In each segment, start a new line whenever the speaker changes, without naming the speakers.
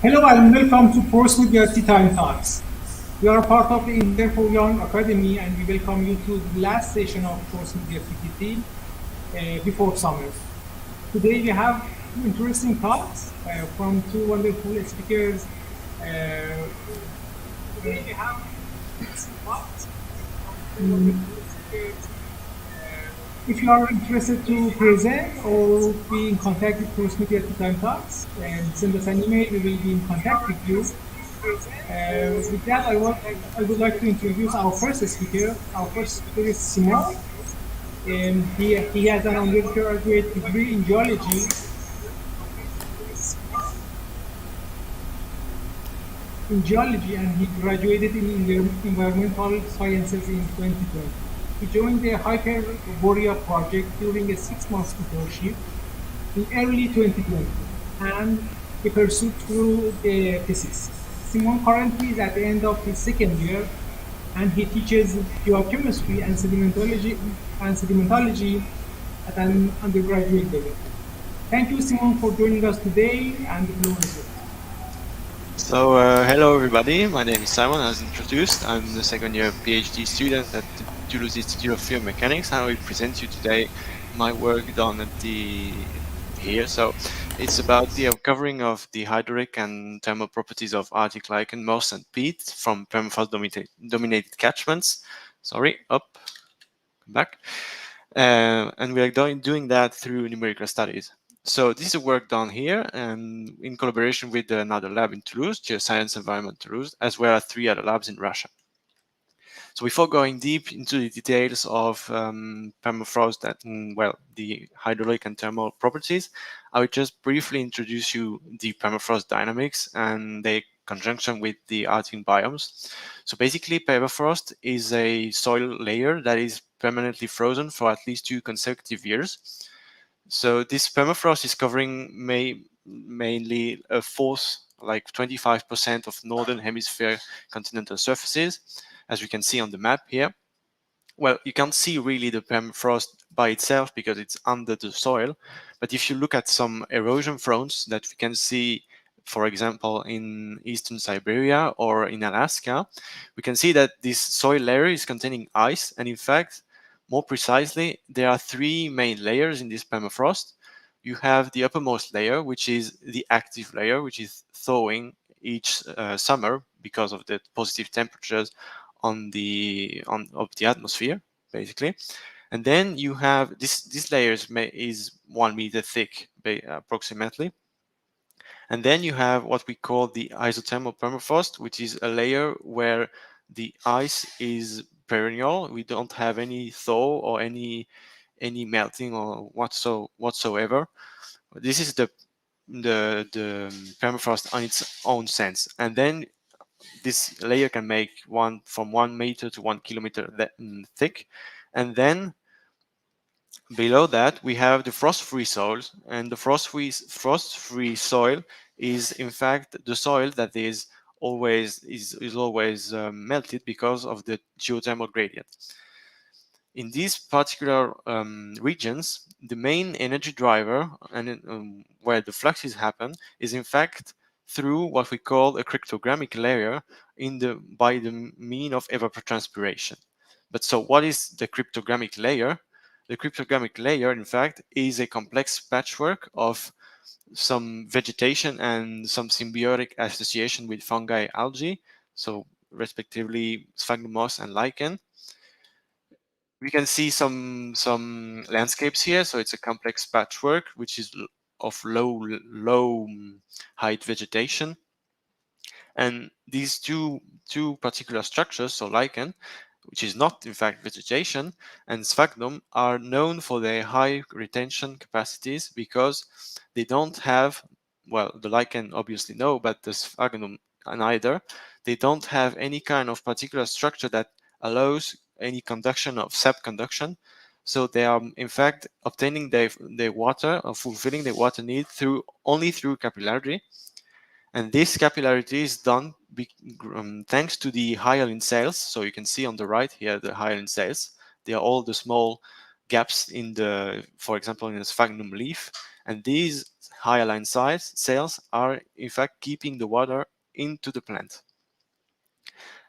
Hello and welcome to Portsmouth University Time Talks. We are part of the Inter Young Academy and we welcome you to the last session of Portsmouth University before summer. Today we have two interesting talks from two wonderful speakers. Today we have interesting talks from two wonderful speakers. If you are interested to present or be in contact with Portsmouth University Time Talks, send us an email. We will be in contact with you. With that, I would like to introduce our first speaker. Our first speaker is Simon. He has an undergraduate degree in geology. And he graduated in environmental sciences in 2020. He joined the Hyperborea project during a 6-month internship in early 2020, and he pursued through the thesis. Simon currently is at the end of his second year, and he teaches geochemistry and sedimentology at an undergraduate level. Thank you, Simon, for joining us today, and the floor is yours.
So, hello everybody, my name is Simon, as introduced. I'm the second year PhD student at the Toulouse Institute of Field Mechanics, and I will present you today my work done at here. So, it's about the uncovering of the hydraulic and thermal properties of Arctic lichen, moss and peat from permafrost dominated catchments. Come back. And we are doing that through numerical studies. So this is a work done here and in collaboration with another lab in Toulouse, Geoscience Environment Toulouse, as well as 3 other labs in Russia. So before going deep into the details of permafrost, the hydraulic and thermal properties, I will just briefly introduce you the permafrost dynamics and their conjunction with the Arctic biomes. So basically, permafrost is a soil layer that is permanently frozen for at least 2 consecutive years. So this permafrost is covering mainly a fourth, like 25% of northern hemisphere continental surfaces, as we can see on the map here. Well, you can't see really the permafrost by itself because it's under the soil, but if you look at some erosion fronts that we can see, for example, in eastern Siberia or in Alaska, we can see that this soil layer is containing ice, and in fact, more precisely, there are 3 main layers in this permafrost. You have the uppermost layer, which is the active layer, which is thawing each summer because of the positive temperatures of the atmosphere, basically. And then you have this layer is 1 meter thick, approximately. And then you have what we call the isothermal permafrost, which is a layer where the ice is perennial. We don't have any thaw or any melting or whatsoever. This is the permafrost on its own sense. And then this layer can make from 1 meter to 1 kilometer thick. And then below that, we have the frost-free soil, and the frost-free soil is in fact the soil that is always melted because of the geothermal gradient. In these particular regions, the main energy driver and where the fluxes happen is in fact through what we call a cryptogramic layer by the mean of evapotranspiration. But so what is the cryptogramic layer? The cryptogramic layer, in fact, is a complex patchwork of some vegetation and some symbiotic association with fungi, algae, so respectively sphagnum moss and lichen. We can see some landscapes here, so it's a complex patchwork which is of low height vegetation. And these two particular structures, so lichen, which is not in fact vegetation, and sphagnum, are known for their high retention capacities because they don't have, well, the lichen obviously no, but the sphagnum neither. They don't have any kind of particular structure that allows any conduction of sap conduction. So they are in fact obtaining their water or fulfilling their water need only through capillarity. And this capillarity is done thanks to the hyaline cells. So you can see on the right here the hyaline cells. They are all the small gaps in for example, in the sphagnum leaf. And these hyaline cells are in fact keeping the water into the plant.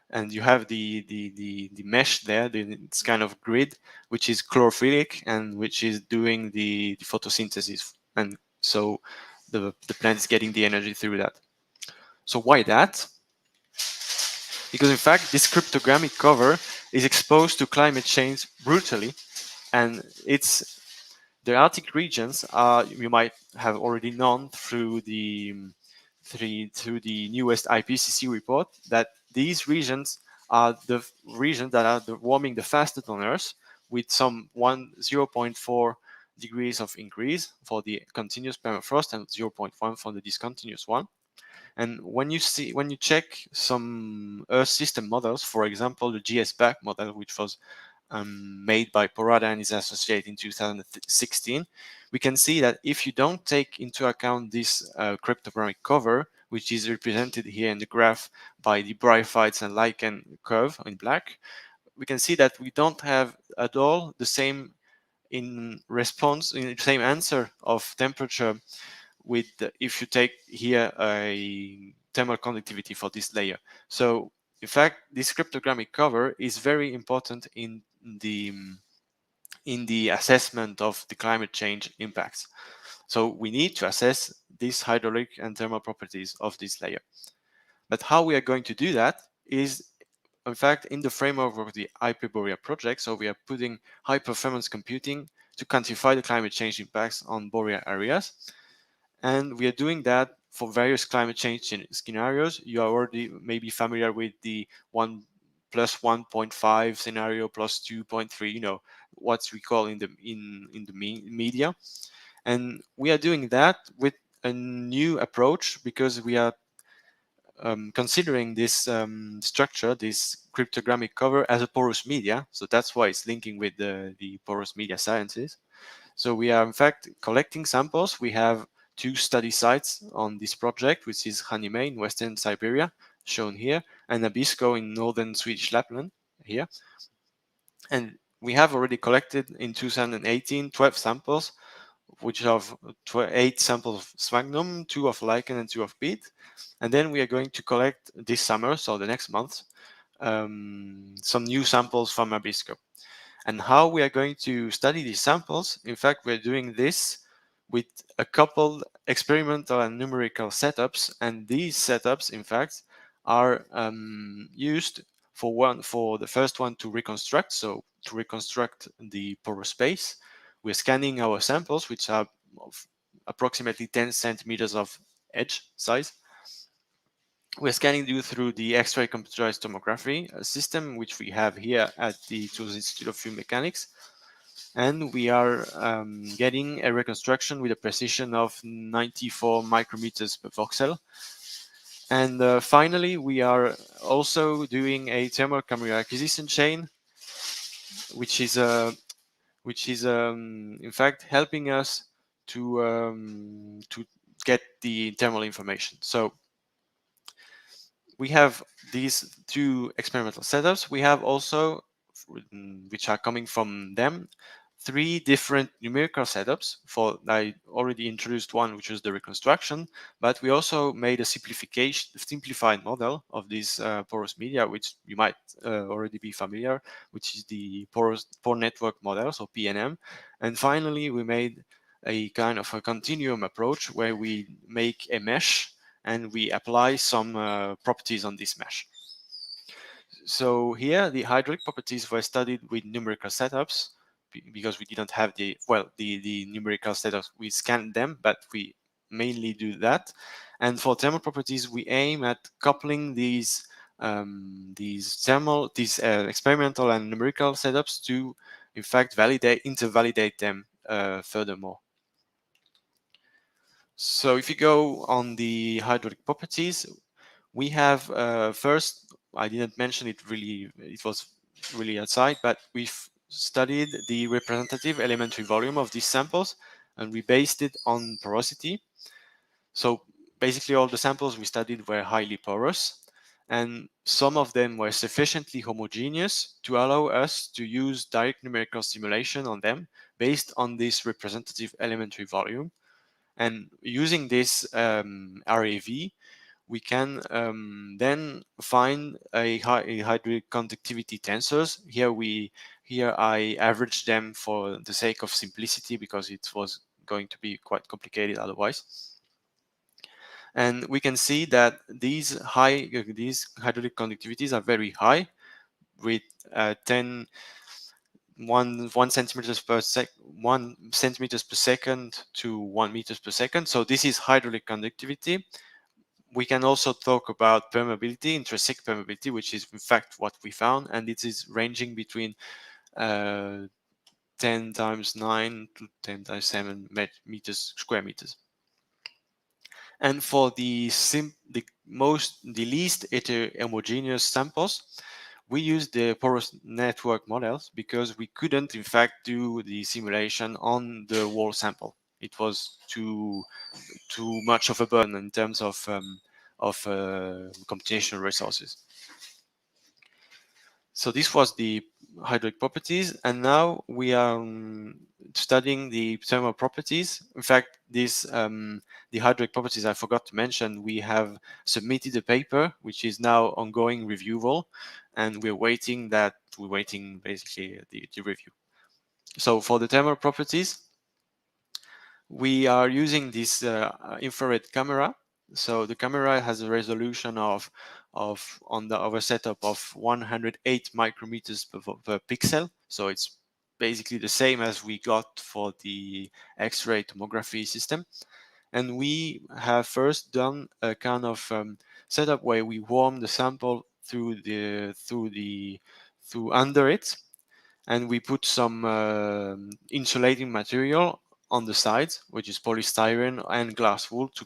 And you have the mesh there, this kind of grid, which is chlorophyll and which is doing the photosynthesis. And so the plant is getting the energy through that. So why that? Because in fact, this cryptogramic cover is exposed to climate change brutally, and the Arctic regions are, you might have already known through the newest IPCC report, that these regions are the regions that are warming the fastest on Earth, with some 0.4 degrees of increase for the continuous permafrost and 0.1 for the discontinuous one. And when you check some Earth system models, for example, the GS-BAC model, which was made by Porada and his associate in 2016, we can see that if you don't take into account this cryptogramic cover, which is represented here in the graph by the bryophytes and lichen curve in black, we can see that we don't have at all the same same answer of temperature with if you take here a thermal conductivity for this layer. So in fact, this cryptogramic cover is very important in the assessment of the climate change impacts. So we need to assess these hydraulic and thermal properties of this layer. But how we are going to do that is, in fact, in the framework of the IPBorea project. So we are putting high performance computing to quantify the climate change impacts on boreal areas. And we are doing that for various climate change scenarios. You are already maybe familiar with the 1 plus 1.5 scenario plus 2.3, you know, what we call in the media. And we are doing that with a new approach because we are considering this structure, this cryptogramic cover, as a porous media. So that's why it's linking with the porous media sciences. So we are in fact collecting samples. We have 2 study sites on this project, which is Hanime in Western Siberia, shown here, and Abisko in Northern Swedish Lapland, here. And we have already collected in 2018 12 samples, which are 8 samples of sphagnum, 2 of lichen, and 2 of peat. And then we are going to collect this summer, so the next month, some new samples from Abisko. And how we are going to study these samples, in fact, we're doing this with a couple experimental and numerical setups. And these setups, in fact, are used for the first one to reconstruct. So to reconstruct the porous space, we're scanning our samples, which are of approximately 10 centimeters of edge size. We're scanning due through the X-ray computerized tomography system, which we have here at the Toulouse Institute of Field Mechanics. And we are getting a reconstruction with a precision of 94 micrometers per voxel. And finally, we are also doing a thermal camera acquisition chain, which is in fact helping us to get the thermal information. So we have these 2 experimental setups. We have also, which are coming from them, 3 different numerical setups. I already introduced one, which was the reconstruction, but we also made a simplified model of this porous media, which you might already be familiar, which is the pore network model, so PNM. And finally, we made a kind of a continuum approach where we make a mesh and we apply some properties on this mesh. So here, the hydraulic properties were studied with numerical setups because we didn't have the numerical setups. We scanned them, but we mainly do that. And for thermal properties, we aim at coupling these experimental and numerical setups to, in fact, intervalidate them furthermore. So if you go on the hydraulic properties, we have first, I didn't mention it really, it was really outside, but we've studied the representative elementary volume of these samples and we based it on porosity. So basically all the samples we studied were highly porous and some of them were sufficiently homogeneous to allow us to use direct numerical simulation on them based on this representative elementary volume. And using this RAV, we can then find a hydraulic conductivity tensors. Here I averaged them for the sake of simplicity because it was going to be quite complicated otherwise. And we can see that these hydraulic conductivities are very high, with 1 centimeters per 1 centimeters per second to 1 meters per second. So this is hydraulic conductivity. We can also talk about permeability, intrinsic permeability, which is in fact what we found, and it is ranging between 10 times 9 to 10 times 7 square meters. And for the least homogeneous samples, we used the porous network models because we couldn't in fact do the simulation on the whole sample. It was too much of a burden in terms of computational resources. So this was the hydraulic properties, and now we are studying the thermal properties. In fact, the hydraulic properties I forgot to mention. We have submitted a paper which is now ongoing reviewable, and we're waiting basically the review. So for the thermal properties, we are using this infrared camera. So the camera has a resolution of a setup of 108 micrometers per pixel. So it's basically the same as we got for the X-ray tomography system. And we have first done a kind of setup where we warm the sample through under it, and we put some insulating material on the sides, which is polystyrene and glass wool to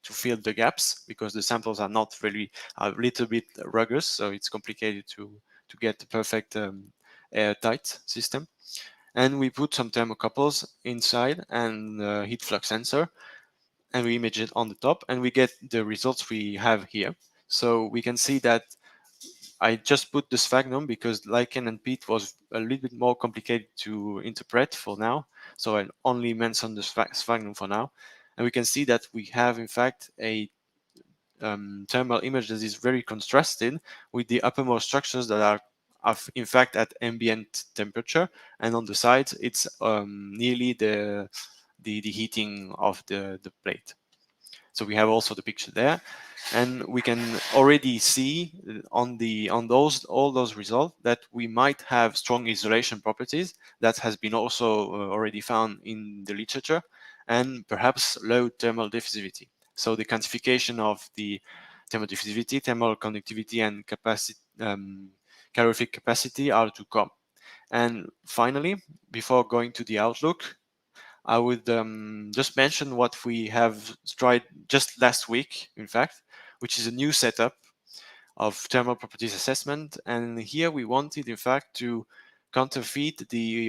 fill the gaps, because the samples are not really a little bit rugged, so it's complicated to get the perfect airtight system. And we put some thermocouples inside and heat flux sensor, and we image it on the top, and we get the results we have here. So we can see that I just put the sphagnum because lichen and peat was a little bit more complicated to interpret for now. So I only mentioned the sphagnum for now. And we can see that we have, in fact, a thermal image that is very contrasted with the uppermost structures that are in fact at ambient temperature. And on the sides, it's nearly the heating of the plate. So we have also the picture there, and we can already see on all those results that we might have strong isolation properties. That has been also already found in the literature, and perhaps low thermal diffusivity. So the quantification of the thermal diffusivity, thermal conductivity, and capacity, calorific capacity are to come. And finally, before going to the outlook, I would just mention what we have tried just last week, in fact, which is a new setup of thermal properties assessment. And here we wanted, in fact, to counterfeit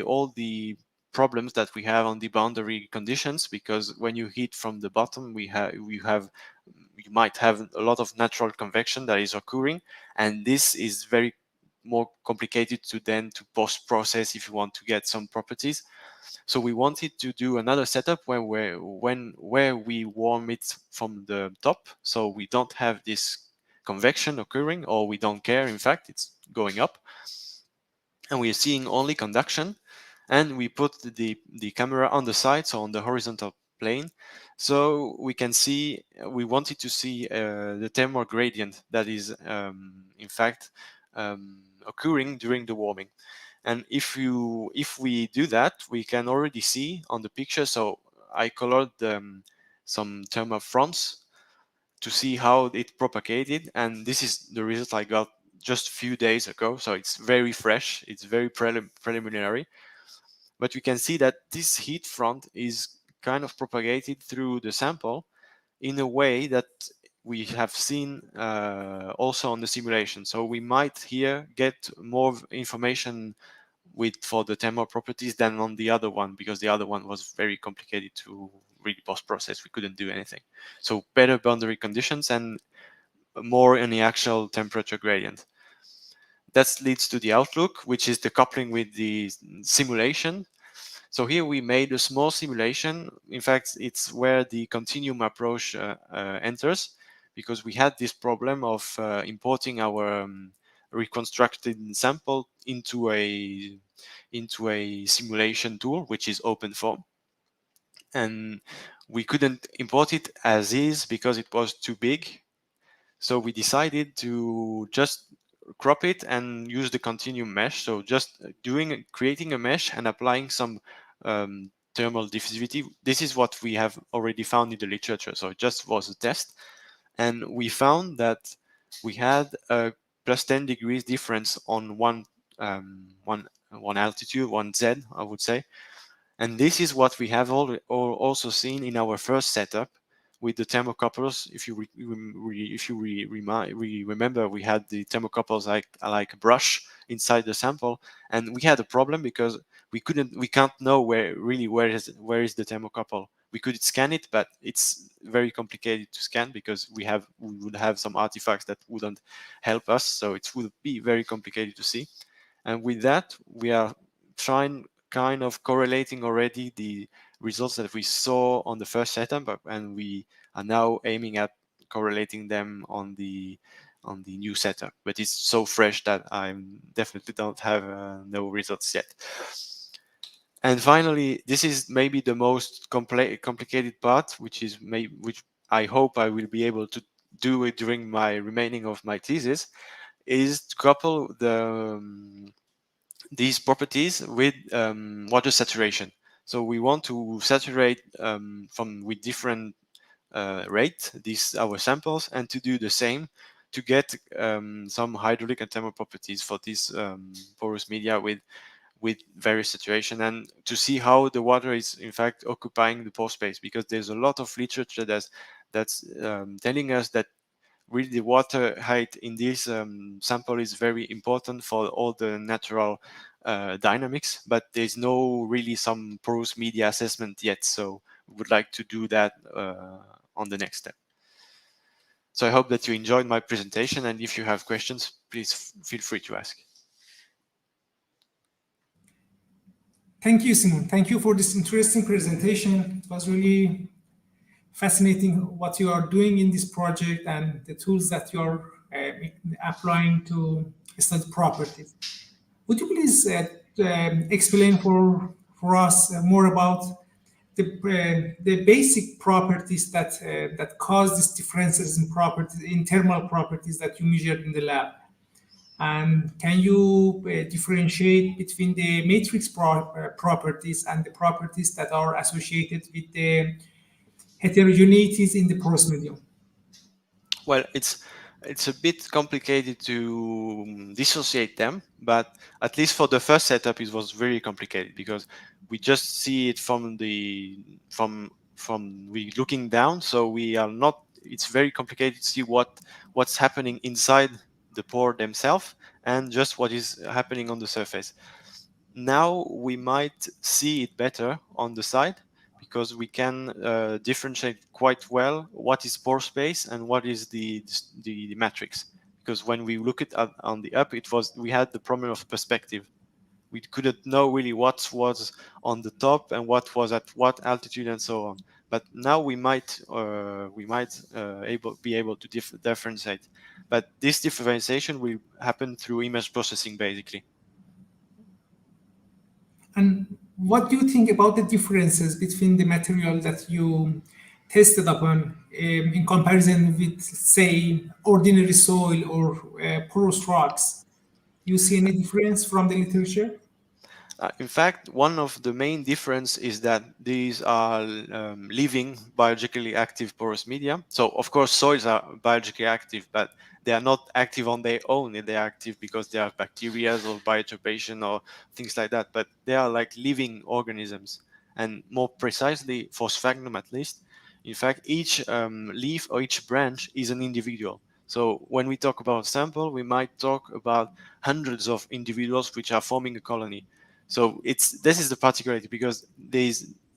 all the problems that we have on the boundary conditions, because when you heat from the bottom, you might have a lot of natural convection that is occurring, and this is very more complicated to post-process if you want to get some properties. So we wanted to do another setup where we warm it from the top, so we don't have this convection occurring, or we don't care. In fact, it's going up, and we are seeing only conduction. And we put the camera on the side, so on the horizontal plane, so we can see. We wanted to see the thermal gradient that is in fact occurring during the warming. And if we do that, we can already see on the picture. So I colored some thermal fronts to see how it propagated, and this is the result I got just a few days ago. So it's very fresh, it's very preliminary, but we can see that this heat front is kind of propagated through the sample in a way that we have seen also on the simulation. So we might here get more information for the thermal properties than on the other one, because the other one was very complicated to really post-process. We couldn't do anything. So better boundary conditions and more in the actual temperature gradient. That leads to the outlook, which is the coupling with the simulation. So here we made a small simulation. In fact, it's where the continuum approach enters, because we had this problem of importing our reconstructed sample into a simulation tool, which is OpenForm, and we couldn't import it as is because it was too big. So we decided to just crop it and use the continuum mesh. So just creating a mesh and applying some thermal diffusivity. This is what we have already found in the literature. So it just was a test. And we found that we had a plus 10 degrees difference on one altitude, one Z, I would say. And this is what we have also seen in our first setup with the thermocouples. If you remember, we had the thermocouples like a brush inside the sample, and we had a problem because we can't know where is the thermocouple. We could scan it, but it's very complicated to scan because we would have some artifacts that wouldn't help us, so it would be very complicated to see. And with that, we are trying kind of correlating already the results that we saw on the first setup, and we are now aiming at correlating them on the new setup. But it's so fresh that I definitely don't have no results yet. And finally, this is maybe the most complicated part, which I hope I will be able to do it during my remaining of my thesis, is to couple these properties with water saturation. So we want to saturate with different rate our samples, and to do the same to get some hydraulic and thermal properties for this porous media with various saturation, and to see how the water is in fact occupying the pore space, because there's a lot of literature that's telling us that really the water height in this sample is very important for all the natural dynamics, but there's no really some porous media assessment yet. So we would like to do that on the next step. So I hope that you enjoyed my presentation, and if you have questions, please feel free to ask.
Thank you, Simon. Thank you for this interesting presentation. It was really fascinating what you are doing in this project and the tools that you are applying to study properties. Would you please explain for us more about the basic properties that cause these differences in properties, in thermal properties that you measured in the lab? And can you differentiate between the matrix properties and the properties that are associated with the heterogeneities in the porous medium?
Well, it's a bit complicated to dissociate them, but at least for the first setup, it was very complicated because we just see it from we looking down. So we are not. It's very complicated to see what's happening inside the pore themselves and just what is happening on the surface. Now we might see it better on the side, because we can differentiate quite well what is pore space and what is the matrix. Because when we look at on the up, we had the problem of perspective. We couldn't know really what was on the top and what was at what altitude and so on. But now we might be able to differentiate. But this differentiation will happen through image processing, basically.
And what do you think about the differences between the material that you tested upon in comparison with, say, ordinary soil or porous rocks? Do you see any difference from the literature?
In fact, one of the main difference is that these are living biologically active porous media. So of course soils are biologically active, but they are not active on their own. They are active because they have bacteria or bioturbation or things like that, but they are like living organisms. And more precisely for sphagnum at least, in fact, each leaf or each branch is an individual. So when we talk about sample, we might talk about hundreds of individuals which are forming a colony. So this is the particularity, because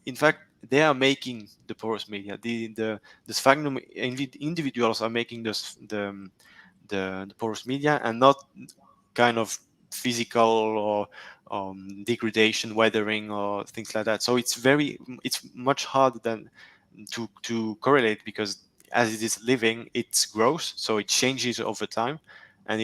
in fact they are making the porous media. The sphagnum individuals are making the porous media, and not kind of physical or degradation, weathering, or things like that. So it's much harder than to correlate, because as it is living, it grows, so it changes over time, and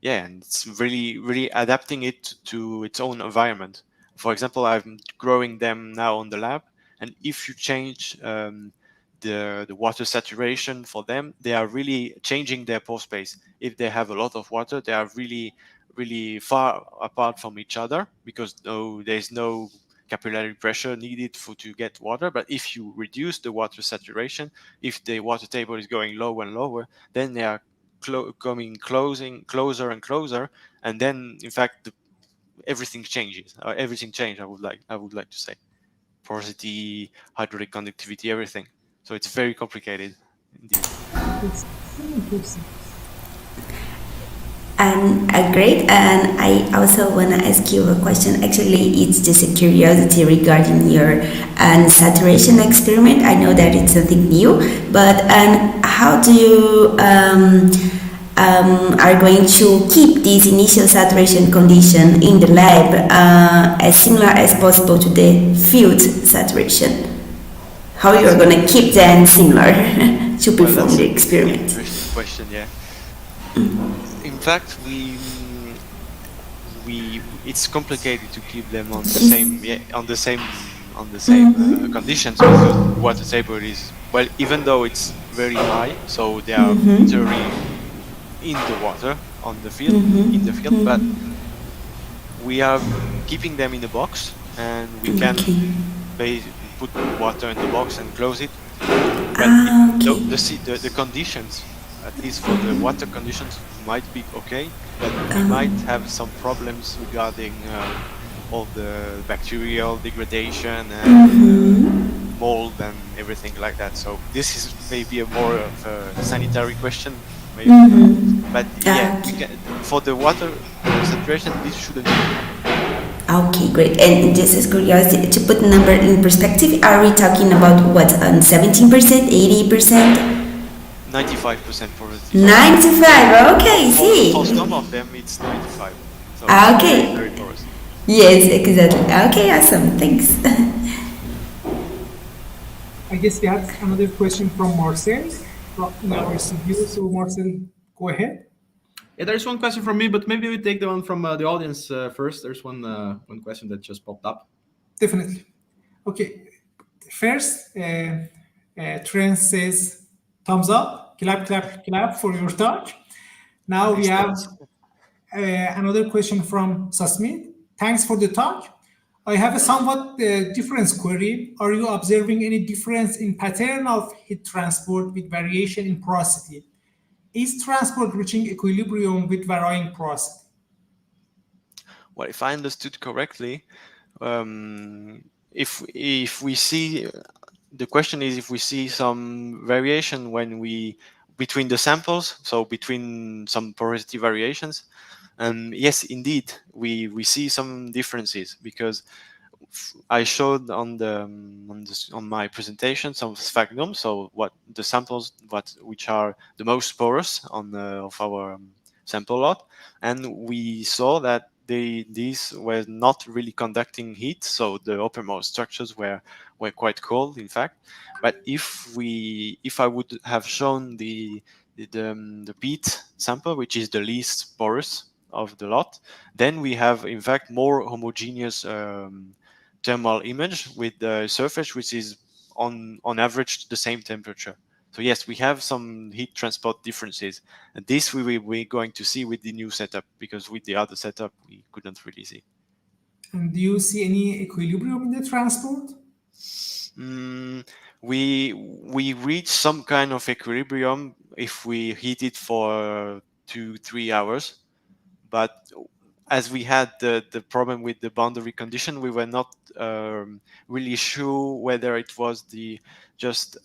and it's really adapting it to its own environment. For example, I'm growing them now on the lab, and if you change the water saturation for them, they are really changing their pore space. If they have a lot of water, they are really far apart from each other, because there's no capillary pressure needed to get water. But if you reduce the water saturation, if the water table is going lower and lower, then they are coming closer and closer, and then in fact everything changes. Everything changed. I would like to say porosity, hydraulic conductivity, everything. So it's very complicated indeed.
It's so interesting.
And great. And I also want to ask you a question. Actually, it's just a curiosity regarding your saturation experiment. I know that it's something new, but how do you are going to keep this initial saturation condition in the lab as similar as possible to the field saturation? How you're going to keep them similar to perform the experiment?
Interesting question, yeah. In fact, it's complicated to keep them on the same conditions, because water table is, well, even though it's very high, so they are literally in the water in the field, but we are keeping them in the box, and we can put water in the box and close it. But the conditions, at least for the water conditions, might be okay, but we might have some problems regarding all the bacterial degradation and mold and everything like that. So this is maybe a more of a sanitary question, maybe. But yeah, for the water saturation, this shouldn't be.
Okay, great. And just as curiosity, to put the number in perspective, are we talking about what, 17%, 80%?
95% porosity.
95, okay, see.
For some of them, it's 95. So
Okay.
It's very porous.
Yes, exactly. Okay, awesome. Thanks.
I guess we have another question from Marcel in our studio. So Marcel, go ahead.
Yeah, there's one question from me, but maybe we take the one from the audience first. There's one question that just popped up.
Definitely. Okay. First, Trent says thumbs up, clap, clap, clap for your talk. Now we have another question from Sasmit. Thanks for the talk. I have a somewhat different query. Are you observing any difference in pattern of heat transport with variation in porosity? Is transport reaching equilibrium with varying porosity?
Well, if I understood correctly, if we see, the question is if we see some variation between the samples, so between some porosity variations. And yes, indeed, we see some differences, because I showed on my presentation some sphagnum, so what the samples which are the most porous of our sample lot, and we saw that these were not really conducting heat, so the uppermost structures were quite cold, in fact. But if I would have shown the peat sample, which is the least porous of the lot, then we have in fact more homogeneous thermal image with the surface which is on average the same temperature. So yes, we have some heat transport differences, and this we're going to see with the new setup, because with the other setup we couldn't really see.
And do you see any equilibrium in the transport?
We reach some kind of equilibrium if we heat it for 2-3 hours, but as we had the problem with the boundary condition, we were not really sure whether it was just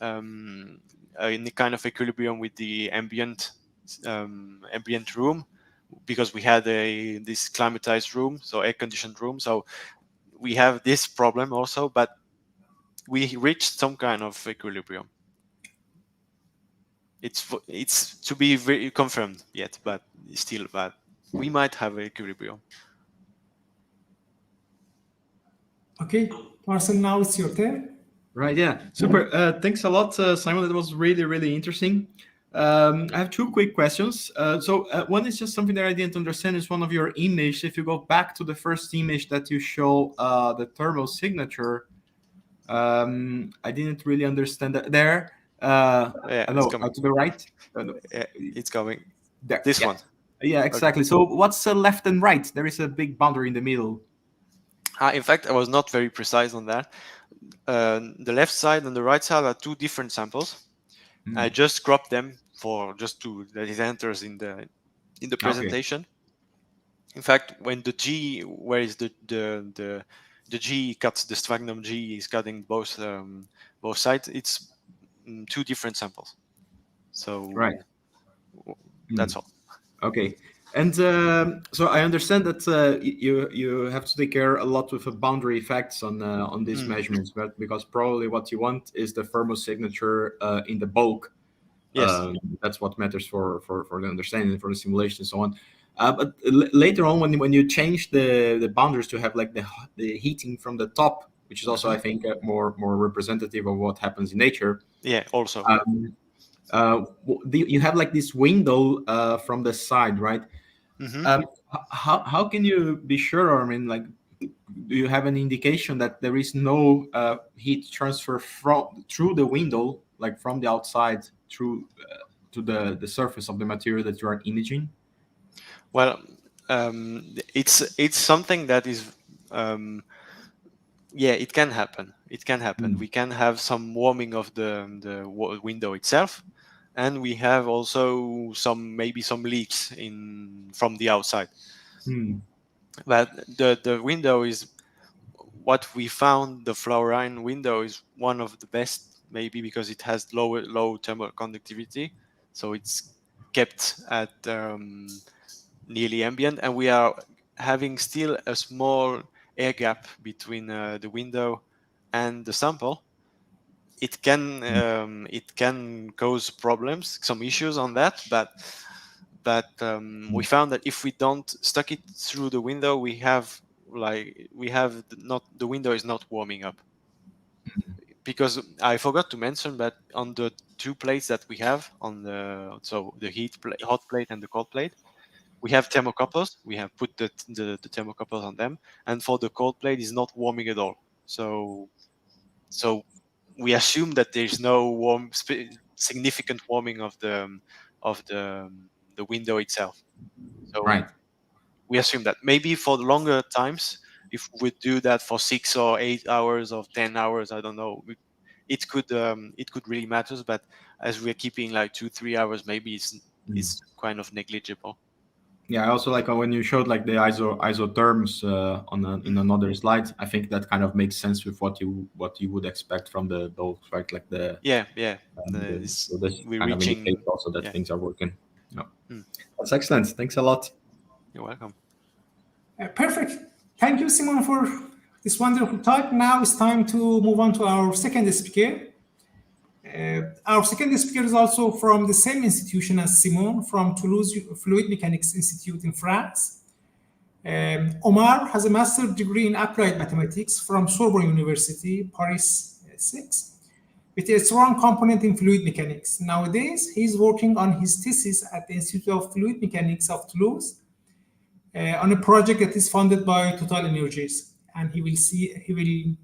any kind of equilibrium with the ambient room, because we had this climatized room, so air conditioned room. So we have this problem also, but we reached some kind of equilibrium. It's to be very confirmed yet, but still bad. we might have equilibrium.
Okay, Marcel, now it's your turn.
Right, yeah, super. Thanks a lot, Simon. That was really, really interesting. I have two quick questions. One is just something that I didn't understand is one of your images. If you go back to the first image that you show the thermal signature, I didn't really understand that there.
Yeah,
no, to the right. No.
Yeah, it's coming.
There,
This
yeah.
one.
Yeah, exactly. Okay. So what's left and right? There is a big boundary in the middle.
In fact, I was not very precise on that. The left side and the right side are two different samples. I just cropped them for just to that it enters in the presentation. Okay. In fact, when the G, where is the G cuts, the sphagnum G is cutting both sides, it's two different samples. So
right,
that's all.
Okay, and so I understand that you have to take care a lot with the boundary effects on these measurements, but because probably what you want is the thermal signature in the bulk.
Yes,
that's what matters for the understanding, for the simulation, and so on. But later on, when you change the boundaries to have like the heating from the top, which is also I think more representative of what happens in nature.
Yeah, also.
You have like this window from the side, right? How can you be sure? I mean, like, do you have an indication that there is no heat transfer through the window, like from the outside through to the surface of the material that you are imaging?
Well, it's something that is yeah, it can happen. It can happen. We can have some warming of the window itself, and we have also maybe some leaks from the outside. But the window is what we found. The fluorine window is one of the best, maybe because it has low thermal conductivity, so it's kept at nearly ambient, and we are having still a small air gap between the window and the sample. It can cause problems, some issues on that, but we found that if we don't stuck it through the window, the window is not warming up. Because I forgot to mention that on the two plates that we have on the hot plate and the cold plate, we have thermocouples. We have put the thermocouples on them, and for the cold plate is not warming at all. So we assume that there's no significant warming of the window itself. So
right,
we assume that maybe for the longer times, if we do that for 6 or 8 hours or 10 hours, I don't know, it could really matter. But as we're keeping like 2-3 hours, maybe it's kind of negligible.
Yeah, I also like when you showed like the isotherms in another slide. I think that kind of makes sense with what you would expect from the bulk, right? Like we're reaching also that things are working. No, that's excellent. Thanks a lot.
You're welcome.
Perfect. Thank you, Simon, for this wonderful talk. Now it's time to move on to our second speaker. Our second speaker is also from the same institution as Simon, from Toulouse Fluid Mechanics Institute in France. Omar has a master's degree in applied mathematics from Sorbonne University, Paris 6, with a strong component in fluid mechanics. Nowadays, he's working on his thesis at the Institute of Fluid Mechanics of Toulouse on a project that is funded by Total Energies. And he will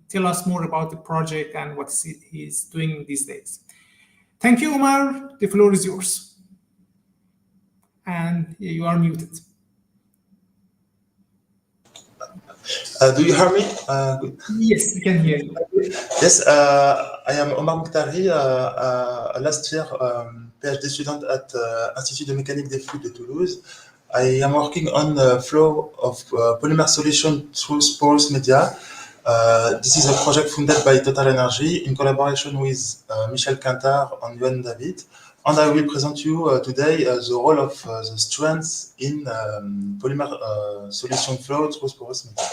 tell us more about the project and what he's doing these days. Thank you, Omar. The floor is yours. And you are muted.
Do you hear me?
Yes, we can hear you.
Yes, I am Omar Mokhtari, last year PhD student at Institut de Mécanique des Fluides de Toulouse. I am working on the flow of polymer solution through porous media. This is a project funded by Total Energy in collaboration with Michel Quintard and Yoann David. And I will present you today the role of the strands in polymer solution flow through porous media.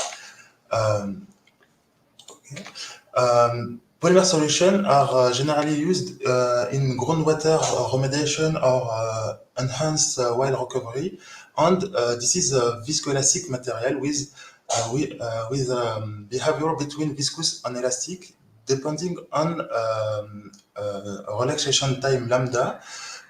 Polymer solutions are generally used in groundwater remediation or enhanced well recovery. and this is a viscoelastic material with behavior between viscous and elastic, depending on relaxation time lambda.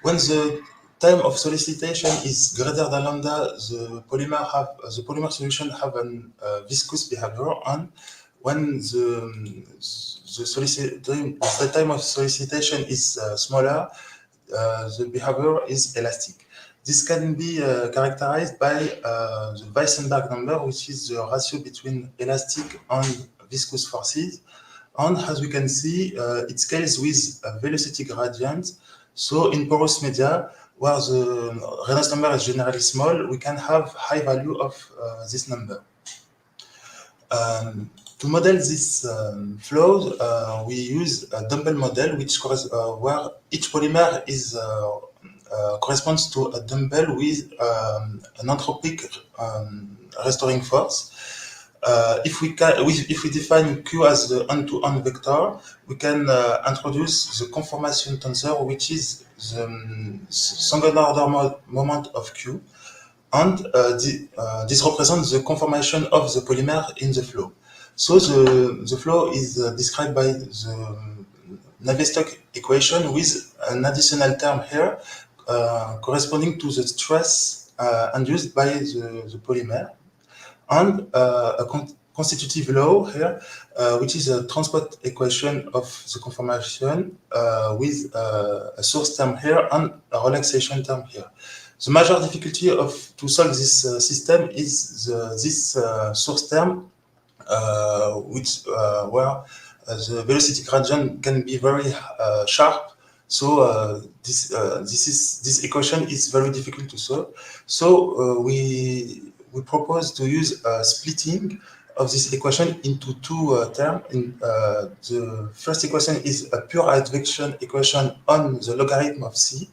When the time of solicitation is greater than lambda, the polymer solution have an viscous behavior, and when the time of solicitation is smaller, the behavior is elastic. This can be characterized by the Weissenberg number, which is the ratio between elastic and viscous forces. And as we can see, it scales with a velocity gradient. So in porous media, where the Reynolds number is generally small, we can have high value of this number. To model this flow, we use a dumbbell model, where each polymer is corresponds to a dumbbell with an entropic restoring force. If we define Q as the n-to-n vector, we can introduce the conformation tensor, which is the second order moment of Q, and this represents the conformation of the polymer in the flow. So the flow is described by the Navier-Stokes equation with an additional term here corresponding to the stress induced by the polymer, and a constitutive law here, which is a transport equation of the conformation with a source term here and a relaxation term here. The major difficulty to solve this system is this source term, where the velocity gradient can be very sharp. So this equation is very difficult to solve. So we propose to use a splitting of this equation into two terms. The first equation is a pure advection equation on the logarithm of C,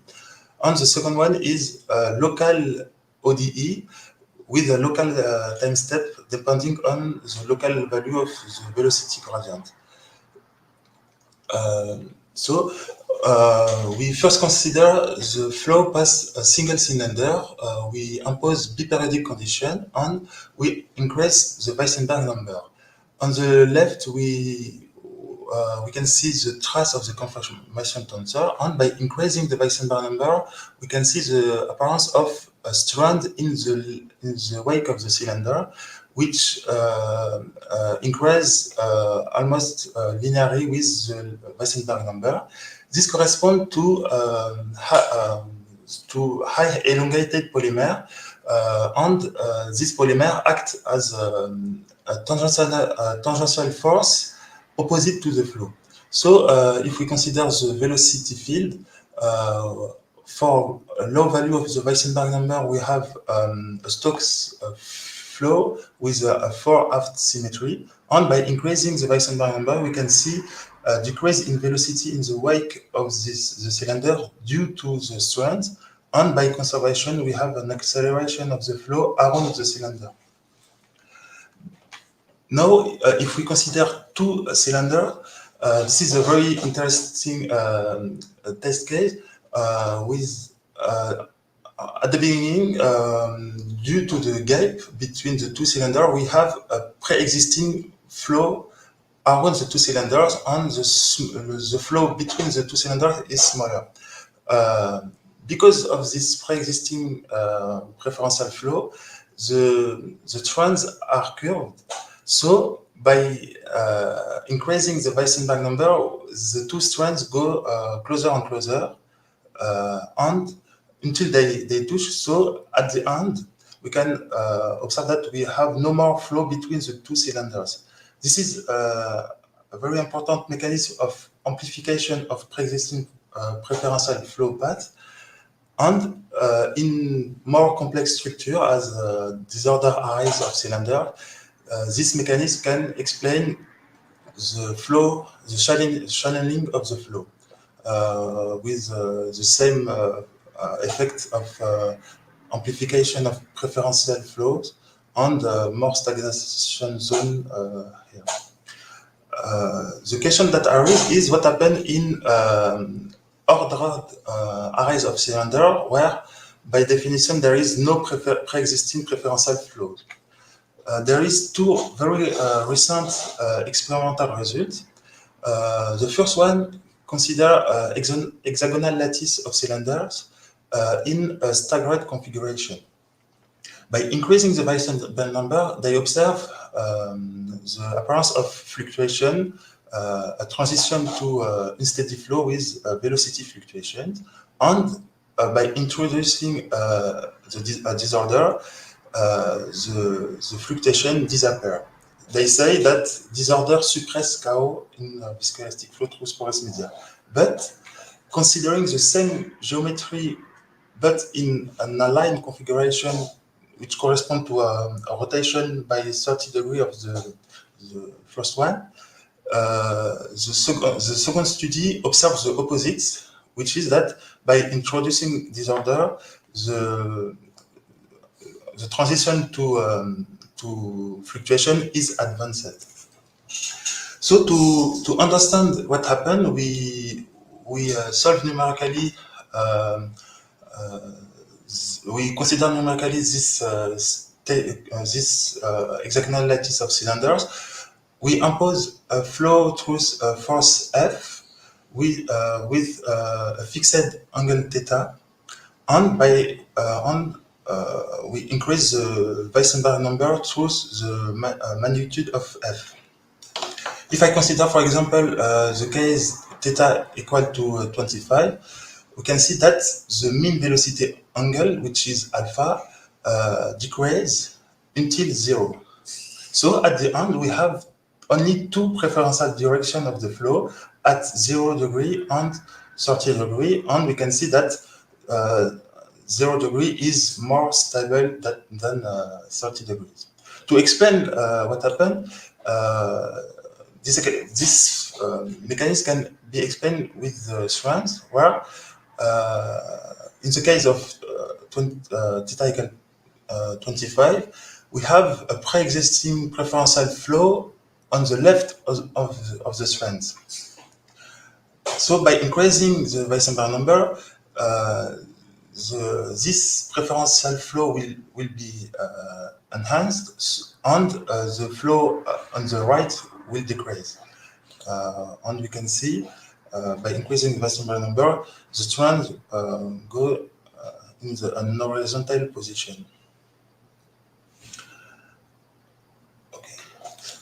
and the second one is a local ODE with a local time step depending on the local value of the velocity gradient. We first consider the flow past a single cylinder. We impose biperiodic condition, and we increase the Weissenberg number. On the left, we can see the trace of the conformation tensor, and by increasing the Weissenberg number, we can see the appearance of a strand in the wake of the cylinder, which increase almost linearly with the Weissenberg number. This corresponds to high elongated polymer, and this polymer acts as a tangential force opposite to the flow. So if we consider the velocity field, for a low value of the Weissenberg number, we have a Stokes flow with a 4-aft symmetry, and by increasing the Weissenberg number, we can see a decrease in velocity in the wake of the cylinder due to the strands, and by conservation, we have an acceleration of the flow around the cylinder. Now, if we consider two cylinders, this is a very interesting test case with at the beginning, due to the gap between the two cylinders, we have a pre-existing flow around the two cylinders, and the flow between the two cylinders is smaller. Because of this pre-existing preferential flow, the trends are curved. So by increasing the Weissenberg number, the two strands go closer and closer, and until they touch. So at the end, we can observe that we have no more flow between the two cylinders. This is a very important mechanism of amplification of pre-existing preferential flow path. And in more complex structure, as disordered arrays of cylinders, this mechanism can explain the flow, the channeling of the flow, with the same effect of amplification of preferential flows and more stagnation zone here. The question that arises is what happened in ordered arrays of cylinders, where by definition, there is no pre-existing preferential flow. There is two very recent experimental results. The first one consider hexagonal lattice of cylinders in a staggered configuration. By increasing the Weissenband number, they observe the appearance of fluctuation, a transition to unsteady flow with velocity fluctuations, and by introducing a disorder, the fluctuation disappear. They say that disorder suppress chaos in viscoelastic flow through porous media. But considering the same geometry, but in an aligned configuration which correspond to a rotation by 30 degrees of the first one, the second study observes the opposite, which is that by introducing disorder, the transition to fluctuation is advanced. So to understand what happened, we solve numerically. We consider numerically this hexagonal lattice of cylinders. We impose a flow through force F with a fixed angle theta, and by we increase the Weissenband number through the magnitude of F. If I consider, for example, the case theta equal to 25, we can see that the mean velocity angle, which is alpha, decreases until 0. So at the end, we have only two preferential directions of the flow at 0 degree and 30 degree, and we can see that 0 degree is more stable than 30 degrees. To explain what happened, this mechanism can be explained with the strands, where in the case of theta equal 25, we have a pre-existing preferential flow on the left of the strands. So by increasing the Weissenband number, this preferential flow will be enhanced, and the flow on the right will decrease. And we can see by increasing the Weissenband number, the strands go in an horizontal position. Okay.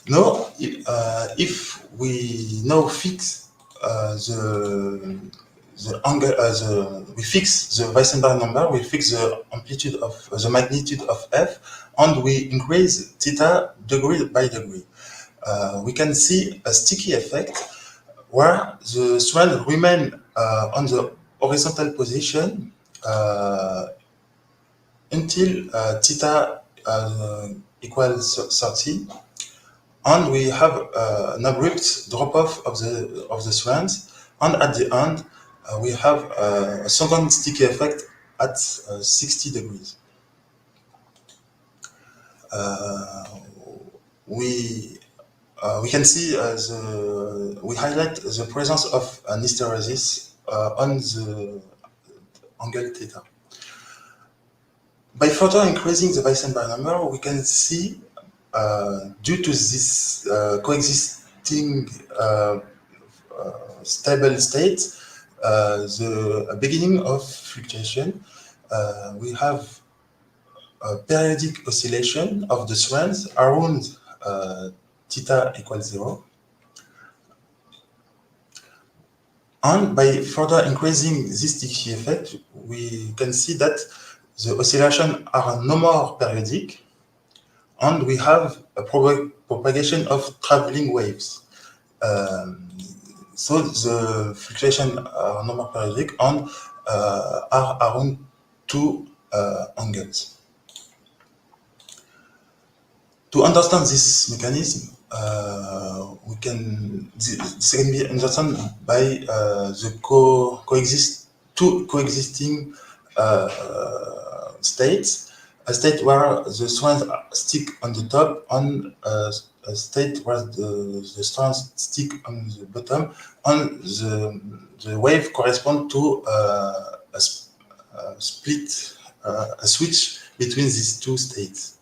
Now, if we now fix the angle, we fix the Weissenband number, we fix the amplitude of the magnitude of F, and we increase theta degree by degree. We can see a sticky effect where the strand remain on the horizontal position until theta equals 30, and we have an abrupt drop-off of the strands, and at the end we have a second sticky effect at 60 degrees. We can see we highlight the presence of an hysteresis on the angle theta. By further increasing the Weissenband number, we can see, due to this coexisting stable state, the beginning of fluctuation. We have a periodic oscillation of the strands around theta equals 0. And by further increasing this sticky effect, we can see that the oscillations are no more periodic, and we have a propagation of traveling waves. So the fluctuations are no more periodic and are around two angles. To understand this mechanism, this can be understood by the two coexisting states: a state where the strands stick on the top, and a state where the strands stick on the bottom, and the wave corresponds to a split a switch between these two states.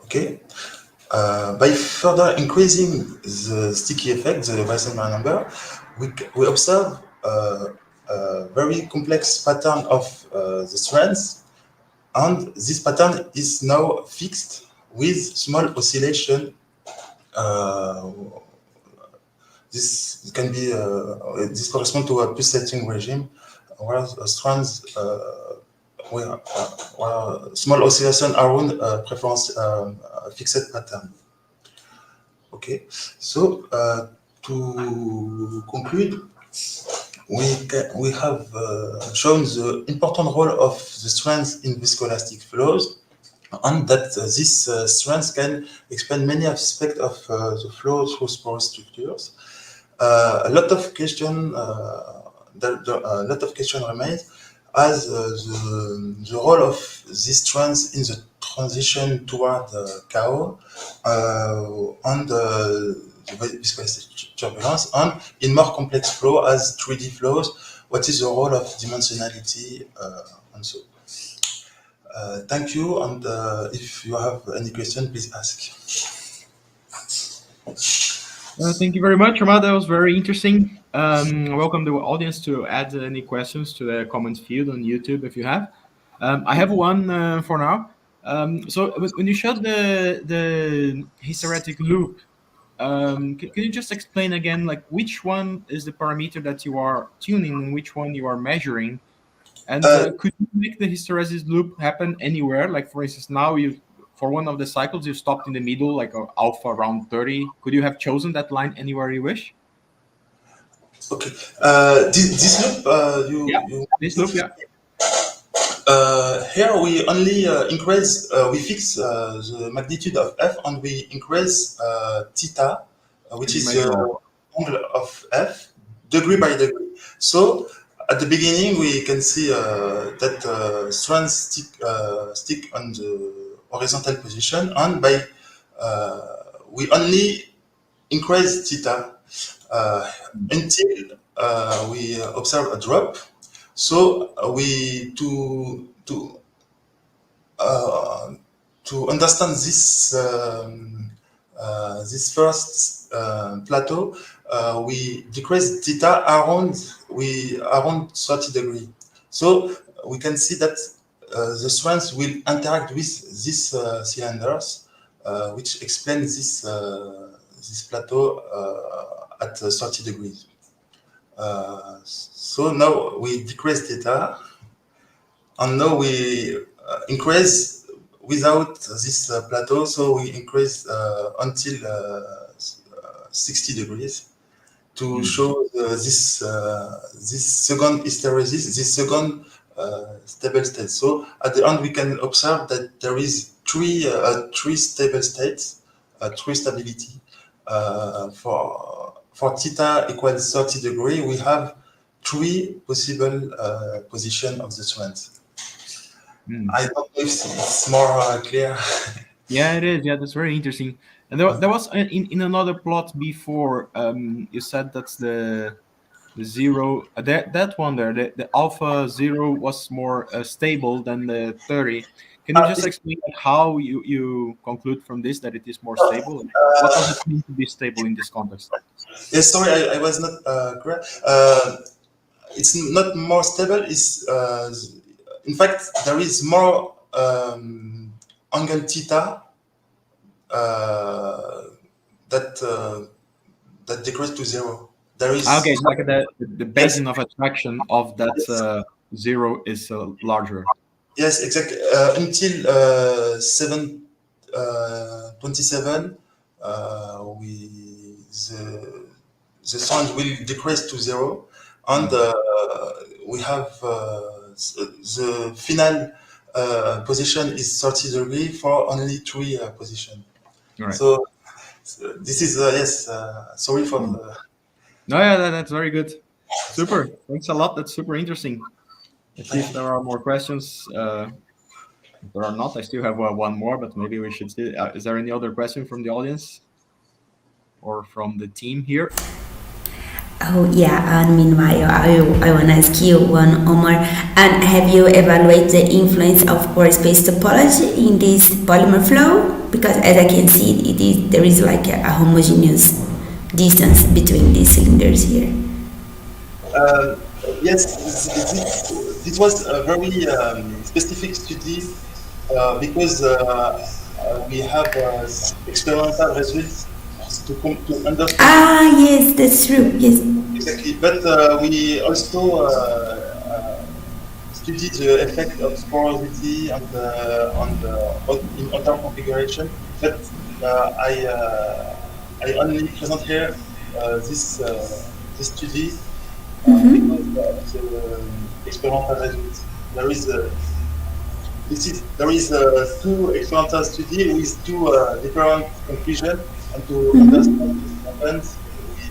Okay. By further increasing the sticky effect, the Weissenberg number, we observe a very complex pattern of the strands, and this pattern is now fixed with small oscillation. This can be this corresponds to a pulsating regime, where strands where small oscillation around preference fixed pattern. Okay, so to conclude, we have shown the important role of the strands in viscoelastic flows, and that these strands can explain many aspects of the flow through porous structures. A lot of question remains as the role of these strands in the transition toward chaos and the viscoelastic turbulence, and in more complex flow as 3D flows, what is the role of dimensionality and so. Thank you, and if you have any question, please ask.
Thank you very much, Omar. That was very interesting. Welcome the audience to add any questions to the comments field on YouTube if you have. I have one for now. So when you showed the hysteretic loop, can you just explain again, like which one is the parameter that you are tuning and which one you are measuring? And could you make the hysteresis loop happen anywhere? Like, for instance, now for one of the cycles, you stopped in the middle, like alpha around 30. Could you have chosen that line anywhere you wish?
Okay. This loop,
this loop, yeah.
Here we only increase, we fix the magnitude of f, and we increase theta, which is the angle of f, degree by degree. So at the beginning, we can see that strands stick on the horizontal position, and by we only increase theta until we observe a drop. So we to understand this this first plateau, we decrease theta around 30 degrees. So we can see that the strands will interact with these cylinders, which explains this plateau at 30 degrees. So now we decrease theta, and now we increase without this plateau, so we increase until 60 degrees to show this second hysteresis, this second stable state. So at the end, we can observe that there is three stable states, three stability. For theta equals 30 degrees, we have three possible positions of the strands. I don't know if it's more clear.
Yeah, it is. Yeah, that's very interesting. And there was in another plot before, you said that's the zero. That one there, the alpha 0 was more stable than the 30. Can you just explain how you conclude from this that it is more stable? What does it mean to be stable in this context?
Yes, sorry, I was not correct. It's not more stable. It's in fact there is more angle theta that decreases to 0. There is
okay, like the basin of attraction of that 0 is larger.
Yes, exactly. Until 727, the sound will decrease to 0, and we have the final position is 30 degrees for only 3 positions.
Right.
So this is yes. Sorry for the.
No, yeah, that's very good. Super. Thanks a lot. That's super interesting. Let's see if there are more questions. If there are not, I still have one more, but maybe we should see. Is there any other question from the audience or from the team here?
Oh yeah, and meanwhile, I want to ask you one, Omar. And have you evaluated the influence of pore space topology in this polymer flow? Because as I can see, there is like a homogeneous distance between these cylinders here.
Yes, this was a very specific study because we have experimental results to understand.
Ah, yes, that's true. Yes.
Exactly, but we also study the effect of porosity and in other configuration. But I only present here this study because of the experimental results. There is two experimental study with two different conclusions, and to understand what happens, we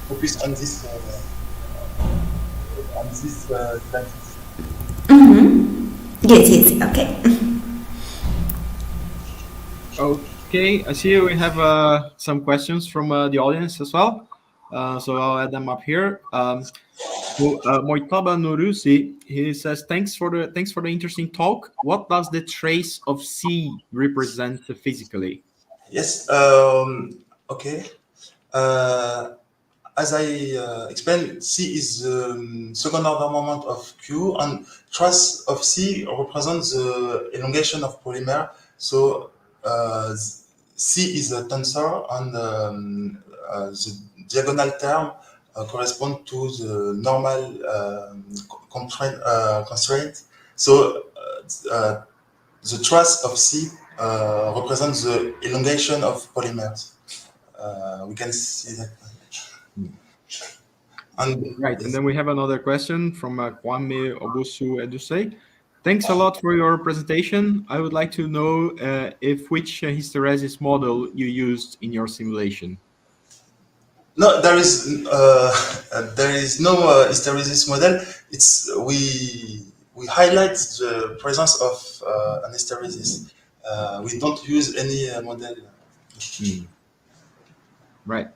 focus on this classes.
Yes, okay.
Okay, I see we have some questions from the audience as well. So I'll add them up here. Moitaba Norusi, he says, thanks for the interesting talk. What does the trace of C represent physically?
Yes. Okay. As I explained, C is the second order moment of Q, and trace of C represents the elongation of polymer. So C is a tensor, and the diagonal term correspond to the normal constraint. So the trace of C represents the elongation of polymers. We can see that.
Right, and then we have another question from Kwame Obusu Eduse. Thanks a lot for your presentation. I would like to know which hysteresis model you used in your simulation.
No, there is no hysteresis model. It's we highlight the presence of an hysteresis. We don't use any model.
Right.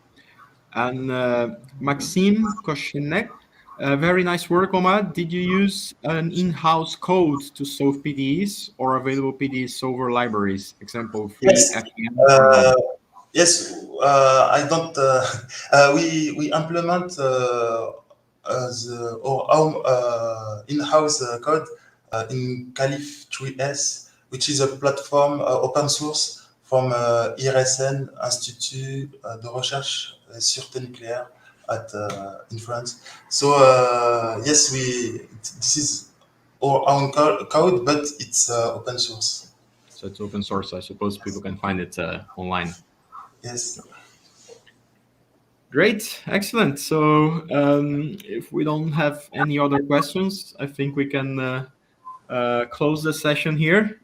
And Maxime Koshenek, very nice work, Omar. Did you use an in-house code to solve PDEs or available PDE solver libraries? Example, free
Yes.
FEM.
Yes, I don't. We implement our in-house code in Calif 3S, which is a platform open source from IRSN, Institut de Recherche Sûreté Nucléaire in France. So yes, this is our own code, but it's open source.
So it's open source. I suppose people can find it online.
Yes.
Great, excellent. So if we don't have any other questions, I think we can close the session here.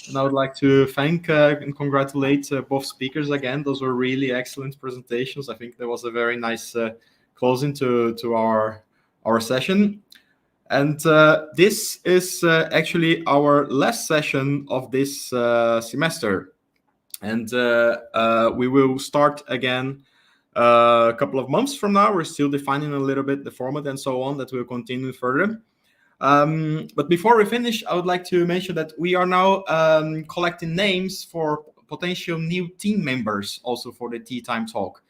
And I would like to thank and congratulate both speakers again. Those were really excellent presentations. I think there was a very nice closing to our session. And this is actually our last session of this semester. And we will start again a couple of months from now. We're still defining a little bit the format and so on, that will continue further. But before we finish, I would like to mention that we are now collecting names for potential new team members also for the Tea Time Talk.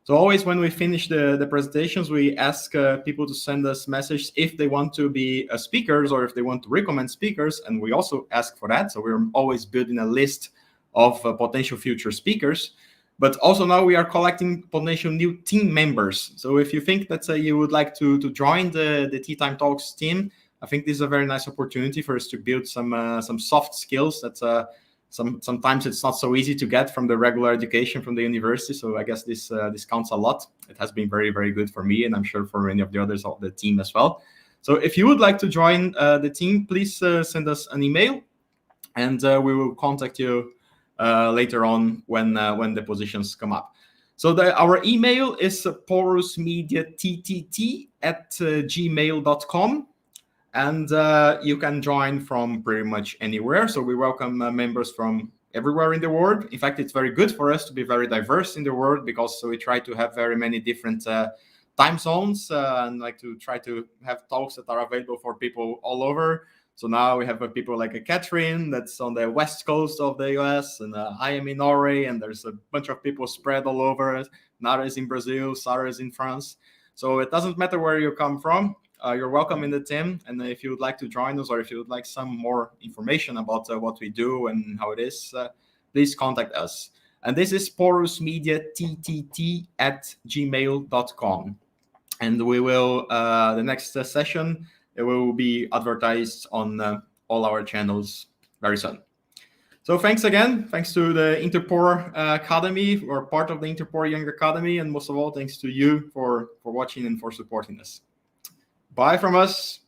So always when we finish the presentations, we ask people to send us messages if they want to be speakers or if they want to recommend speakers. And we also ask for that. So we're always building a list of potential future speakers. But also now we are collecting potential new team members. So if you think that you would like to join the Tea Time Talks team, I think this is a very nice opportunity for us to build some soft skills that sometimes it's not so easy to get from the regular education from the university. So I guess this counts a lot. It has been very, very good for me, and I'm sure for many of the others of the team as well. So if you would like to join the team, please send us an email, and we will contact you later on when the positions come up. So our email is porusmediattt@gmail.com. And you can join from pretty much anywhere. So we welcome members from everywhere in the world. In fact, it's very good for us to be very diverse in the world, because we try to have very many different time zones and like to try to have talks that are available for people all over. So now we have people like Catherine that's on the west coast of the US, and I am in Norway, and there's a bunch of people spread all over. Nara is in Brazil, Sarah is in France. So it doesn't matter where you come from. You're welcome in the team. And if you would like to join us, or if you would like some more information about what we do and how it is, please contact us. And this is porusmediattt@gmail.com. And we will, the next session, it will be advertised on all our channels very soon. So thanks again. Thanks to the Interpor Academy, or part of the Interpor Young Academy. And most of all, thanks to you for watching and for supporting us. Bye from us.